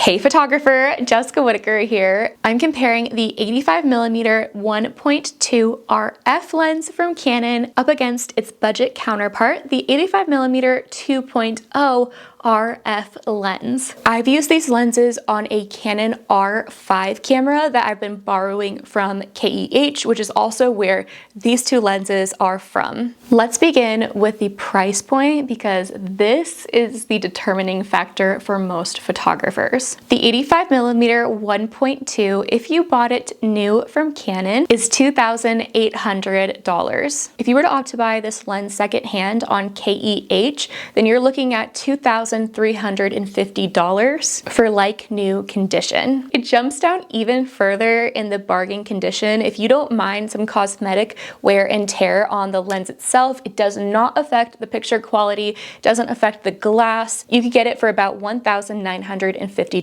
Hey photographer, Jessica Whitaker here. I'm comparing the 85mm 1.2 RF lens from Canon up against its budget counterpart, the 85mm 2.0 RF lens. I've used these lenses on a Canon R5 camera that I've been borrowing from KEH, which is also where these two lenses are from. Let's begin with the price point because this is the determining factor for most photographers. The 85mm 1.2, if you bought it new from Canon, is $2,800. If you were to opt to buy this lens secondhand on KEH, then you're looking at $2,350 for like new condition. It jumps down even further in the bargain condition. If you don't mind some cosmetic wear and tear on the lens itself, it does not affect the picture quality, doesn't affect the glass. You could get it for about $1,950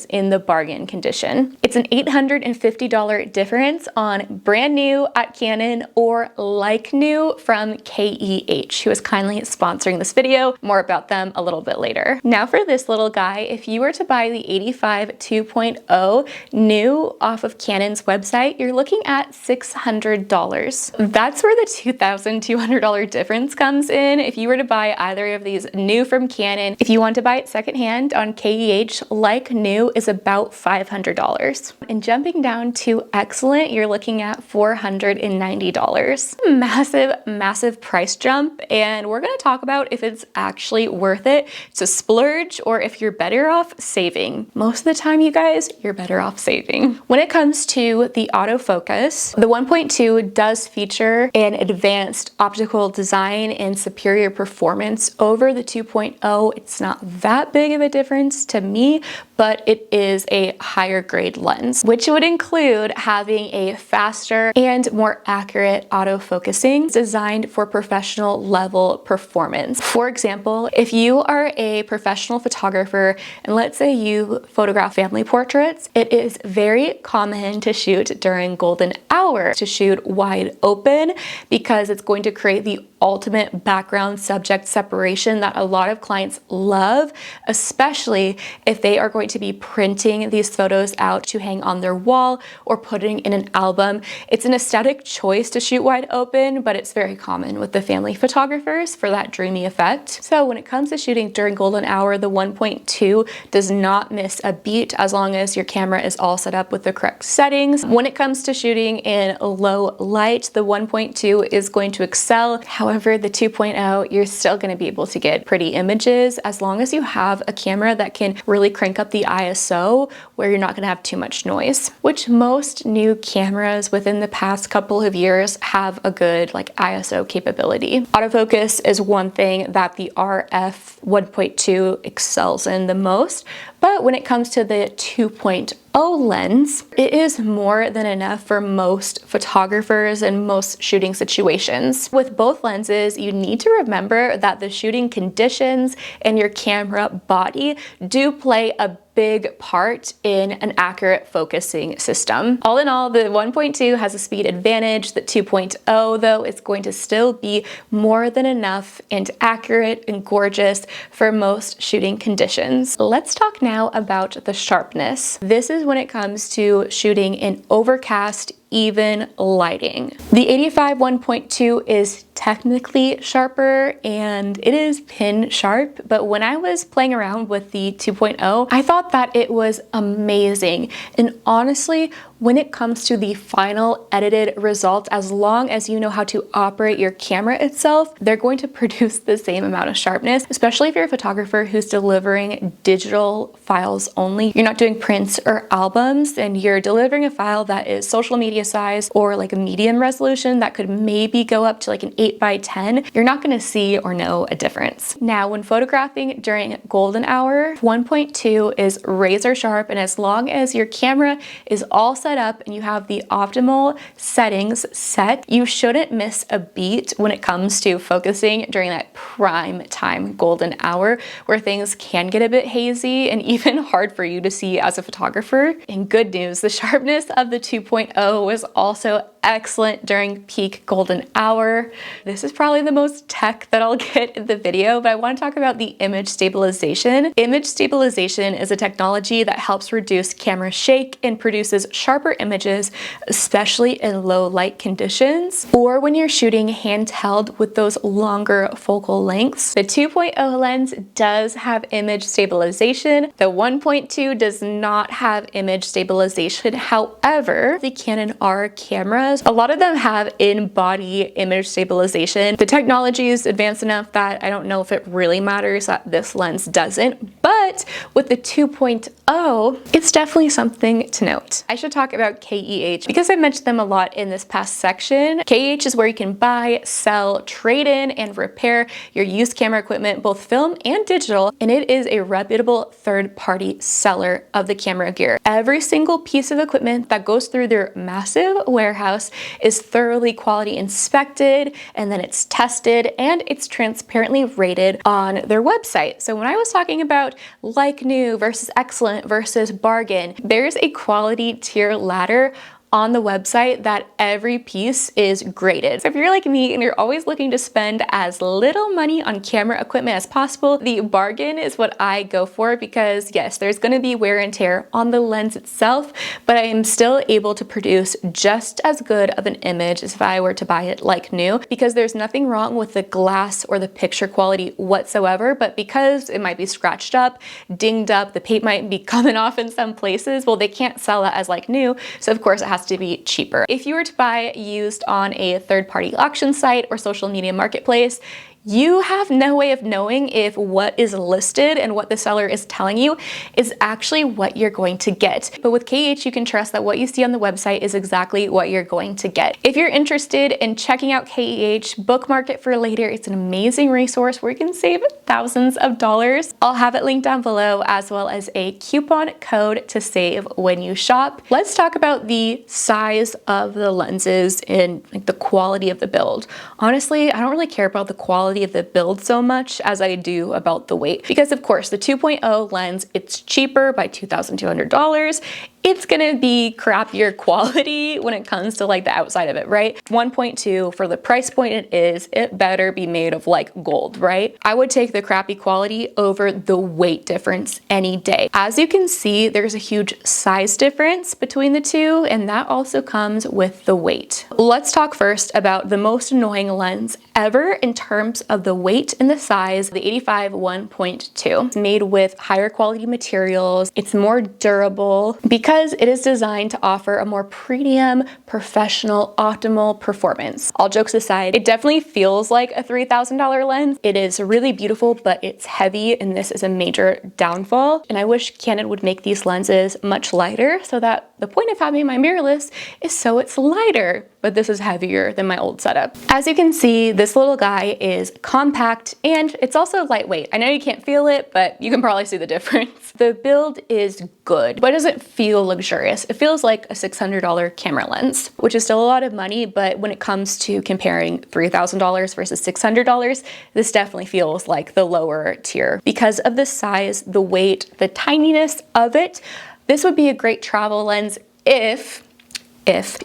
in the bargain condition. It's an $850 difference on brand new at Canon or like new from KEH, who is kindly sponsoring this video. More about them a little bit later. Now for this little guy, if you were to buy the 85 2.0 new off of Canon's website, you're looking at $600. That's where the $2,200 difference comes in. If you were to buy either of these new from Canon, if you want to buy it secondhand on KEH, like new is about $500. And jumping down to excellent, you're looking at $490. Massive price jump, and we're going to talk about if it's actually worth it to splurge or if you're better off saving. Most of the time, you guys, you're better off saving. When it comes to the autofocus, the 1.2 does feature an advanced optical design and superior performance over the 2.0. It's not that big of a difference to me, but it is a higher grade lens, which would include having a faster and more accurate autofocusing designed for professional level performance. For example, if you are a professional photographer and let's say you photograph family portraits, it is very common to shoot during golden hour, to shoot wide open, because it's going to create the ultimate background subject separation that a lot of clients love, especially if they are going to be printing these photos out to hang on their wall or putting in an album. It's an aesthetic choice to shoot wide open, but it's very common with the family photographers for that dreamy effect. So when it comes to shooting during golden hour, the 1.2 does not miss a beat as long as your camera is all set up with the correct settings. When it comes to shooting in low light, the 1.2 is going to excel. However, the 2.0, you're still going to be able to get pretty images as long as you have a camera that can really crank up the ISO where you're not going to have too much noise, which most new cameras within the past couple of years have a good ISO capability. Autofocus is one thing that the RF 1.2 excels in the most, but when it comes to the 2.0 lens, it is more than enough for most photographers and most shooting situations. With both lenses, you need to remember that the shooting conditions and your camera body do play a big part in an accurate focusing system. All in all, the 1.2 has a speed advantage. The 2.0, though, is going to still be more than enough and accurate and gorgeous for most shooting conditions. Let's talk now about the sharpness. This is when it comes to shooting in overcast, even lighting. The 85 1.2 is technically sharper and it is pin sharp, but when I was playing around with the 2.0, I thought that it was amazing. And honestly, when it comes to the final edited result, as long as you know how to operate your camera itself, they're going to produce the same amount of sharpness, especially if you're a photographer who's delivering digital files only. You're not doing prints or albums, and you're delivering a file that is social media size or a medium resolution that could maybe go up to an 8x10. You're not going to see or know a difference. Now, when photographing during golden hour, 1.2 is razor sharp, and as long as your camera is all set up and you have the optimal settings set, you shouldn't miss a beat when it comes to focusing during that prime time golden hour where things can get a bit hazy and even hard for you to see as a photographer. And good news, the sharpness of the 2.0 was also excellent during peak golden hour. This is probably the most tech that I'll get in the video, but I want to talk about the image stabilization. Image stabilization is a technology that helps reduce camera shake and produces sharper images, especially in low light conditions or when you're shooting handheld with those longer focal lengths. The 2.0 lens does have image stabilization. The 1.2 does not have image stabilization. However, the Canon R cameras, a lot of them have in-body image stabilization. The technology is advanced enough that I don't know if it really matters that this lens doesn't, but with the 2.0, it's definitely something to note. I should talk about KEH because I mentioned them a lot in this past section. KEH is where you can buy, sell, trade in, and repair your used camera equipment, both film and digital, and it is a reputable third-party seller of the camera gear. Every single piece of equipment that goes through their massive warehouse is thoroughly quality inspected, and then it's tested and it's transparently rated on their website. So when I was talking about like new versus excellent versus bargain, there's a quality tier ladder on the website that every piece is graded. So if you're like me and you're always looking to spend as little money on camera equipment as possible, the bargain is what I go for because yes, there's gonna be wear and tear on the lens itself, but I am still able to produce just as good of an image as if I were to buy it like new, because there's nothing wrong with the glass or the picture quality whatsoever, but because it might be scratched up, dinged up, the paint might be coming off in some places, well, they can't sell that as like new, so of course it has to be cheaper. If you were to buy used on a third-party auction site or social media marketplace, you have no way of knowing if what is listed and what the seller is telling you is actually what you're going to get. But with KEH, you can trust that what you see on the website is exactly what you're going to get. If you're interested in checking out KEH, bookmark it for later. It's an amazing resource where you can save thousands of dollars. I'll have it linked down below as well as a coupon code to save when you shop. Let's talk about the size of the lenses and like the quality of the build. Honestly, I don't really care about the quality of the build so much as I do about the weight, because of course the 2.0 lens, it's cheaper by $2,200. It's gonna be crappier quality when it comes to like the outside of it, right? 1.2 for the price point it better be made of like gold, right? I would take the crappy quality over the weight difference any day. As you can see, there's a huge size difference between the two, and that also comes with the weight. Let's talk first about the most annoying lens ever in terms of the weight and the size, the 85 1.2. It's made with higher quality materials. It's more durable because it is designed to offer a more premium, professional, optimal performance. All jokes aside, it definitely feels like a $3,000 lens. It is really beautiful, but it's heavy, and this is a major downfall. And I wish Canon would make these lenses much lighter so that the point of having my mirrorless is so it's lighter, but this is heavier than my old setup. As you can see, this little guy is compact and it's also lightweight. I know you can't feel it, but you can probably see the difference. The build is good, but it doesn't feel luxurious. It feels like a $600 camera lens, which is still a lot of money, but when it comes to comparing $3,000 versus $600, this definitely feels like the lower tier. Because of the size, the weight, the tininess of it, this would be a great travel lens if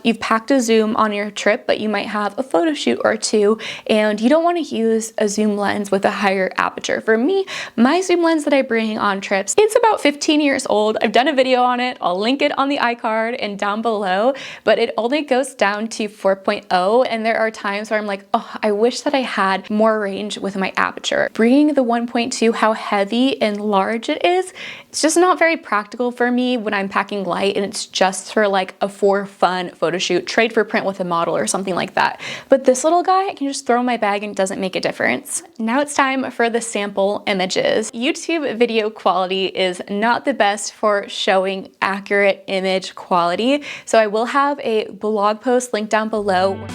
you've packed a zoom on your trip, but you might have a photo shoot or two and you don't want to use a zoom lens with a higher aperture. For me, my zoom lens that I bring on trips, it's about 15 years old. I've done a video on it. I'll link it on the iCard and down below, but it only goes down to 4.0. And there are times where I'm like, oh, I wish that I had more range with my aperture. Bringing the 1.2, how heavy and large it is, it's just not very practical for me when I'm packing light and it's just for like a for fun photo shoot, trade for print with a model or something like that. But this little guy, I can just throw in my bag and it doesn't make a difference. Now it's time for the sample images. YouTube video quality is not the best for showing accurate image quality, so I will have a blog post linked down below.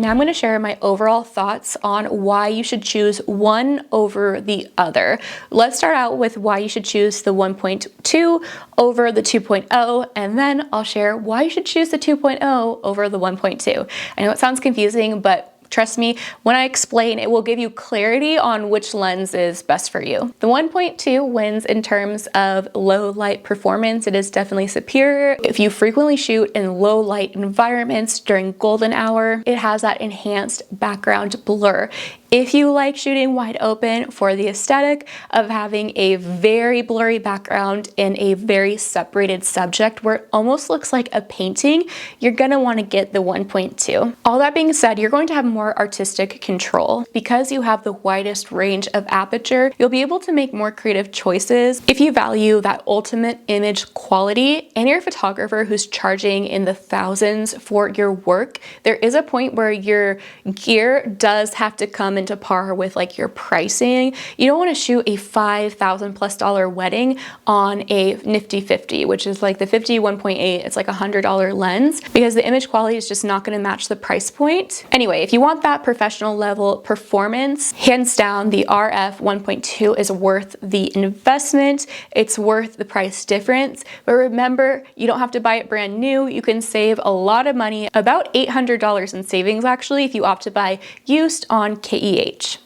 Now I'm going to share my overall thoughts on why you should choose one over the other. Let's start out with why you should choose the 1.2 over the 2.0, and then I'll share why you should choose the 2.0 over the 1.2. I know it sounds confusing, but trust me, when I explain, it will give you clarity on which lens is best for you. The 1.2 wins in terms of low light performance. It is definitely superior. If you frequently shoot in low light environments during golden hour, it has that enhanced background blur. If you like shooting wide open for the aesthetic of having a very blurry background in a very separated subject where it almost looks like a painting, you're gonna wanna get the 1.2. All that being said, you're going to have more artistic control. Because you have the widest range of aperture, you'll be able to make more creative choices. If you value that ultimate image quality and you're a photographer who's charging in the thousands for your work, there is a point where your gear does have to come into par with like your pricing. You don't want to shoot a $5,000+ wedding on a nifty 50, which is like the 50 1.8. It's like $100 lens, because the image quality is just not going to match the price point. Anyway, if you want that professional level performance, hands down, the RF 1.2 is worth the investment. It's worth the price difference. But remember, you don't have to buy it brand new. You can save a lot of money, about $800 in savings actually, if you opt to buy used on KEH.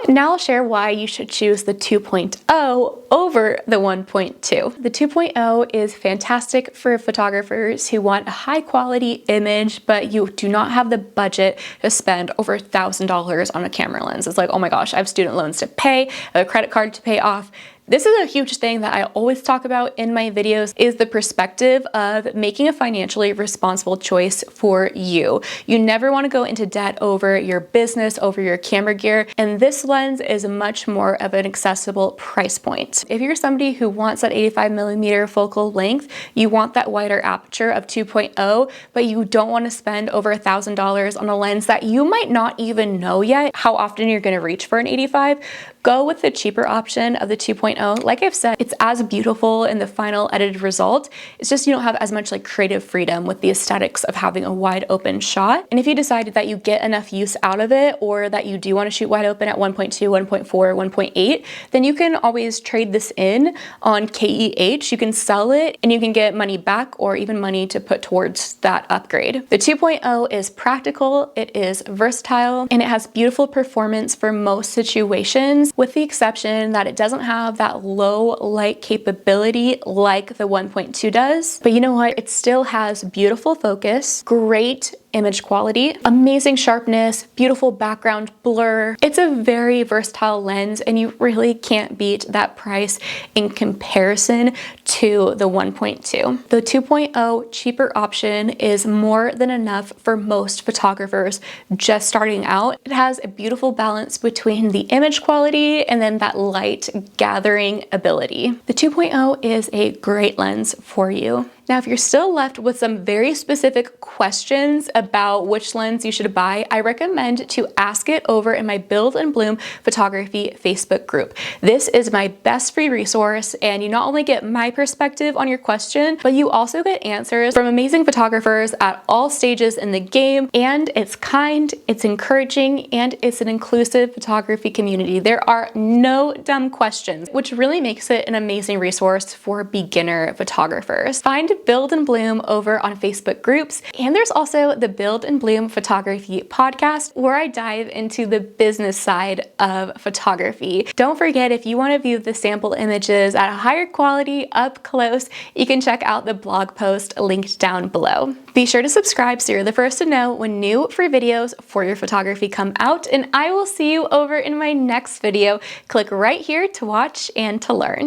Now I'll share why you should choose the 2.0 over the 1.2. The 2.0 is fantastic for photographers who want a high quality image, but you do not have the budget to spend over $1,000 on a camera lens. It's like, oh my gosh, I have student loans to pay, I have a credit card to pay off. This is a huge thing that I always talk about in my videos, is the perspective of making a financially responsible choice for you. You never want to go into debt over your business, over your camera gear, and this lens is much more of an accessible price point. If you're somebody who wants that 85mm focal length, you want that wider aperture of 2.0, but you don't want to spend over $1,000 on a lens that you might not even know yet how often you're going to reach for an 85, go with the cheaper option of the 2.0. Like I've said, it's as beautiful in the final edited result. It's just you don't have as much like creative freedom with the aesthetics of having a wide open shot. And if you decide that you get enough use out of it, or that you do want to shoot wide open at 1.2, 1.4, 1.8, then you can always trade this in on KEH. You can sell it and you can get money back, or even money to put towards that upgrade. The 2.0 is practical, it is versatile, and it has beautiful performance for most situations, with the exception that it doesn't have that low light capability like the 1.2 does. But you know what? It still has beautiful focus, great image quality, amazing sharpness, beautiful background blur. It's a very versatile lens, and you really can't beat that price in comparison to the 1.2. The 2.0 cheaper option is more than enough for most photographers just starting out. It has a beautiful balance between the image quality and then that light gathering ability. The 2.0 is a great lens for you. Now, if you're still left with some very specific questions about which lens you should buy, I recommend to ask it over in my Build and Bloom Photography Facebook group. This is my best free resource, and you not only get my perspective on your question, but you also get answers from amazing photographers at all stages in the game, and it's kind, it's encouraging, and it's an inclusive photography community. There are no dumb questions, which really makes it an amazing resource for beginner photographers. Find Build and Bloom over on Facebook groups, and there's also the Build and Bloom Photography podcast, where I dive into the business side of photography. Don't forget, if you want to view the sample images at a higher quality up close, you can check out the blog post linked down below. Be sure to subscribe so you're the first to know when new free videos for your photography come out, and I will see you over in my next video. Click right here to watch and to learn.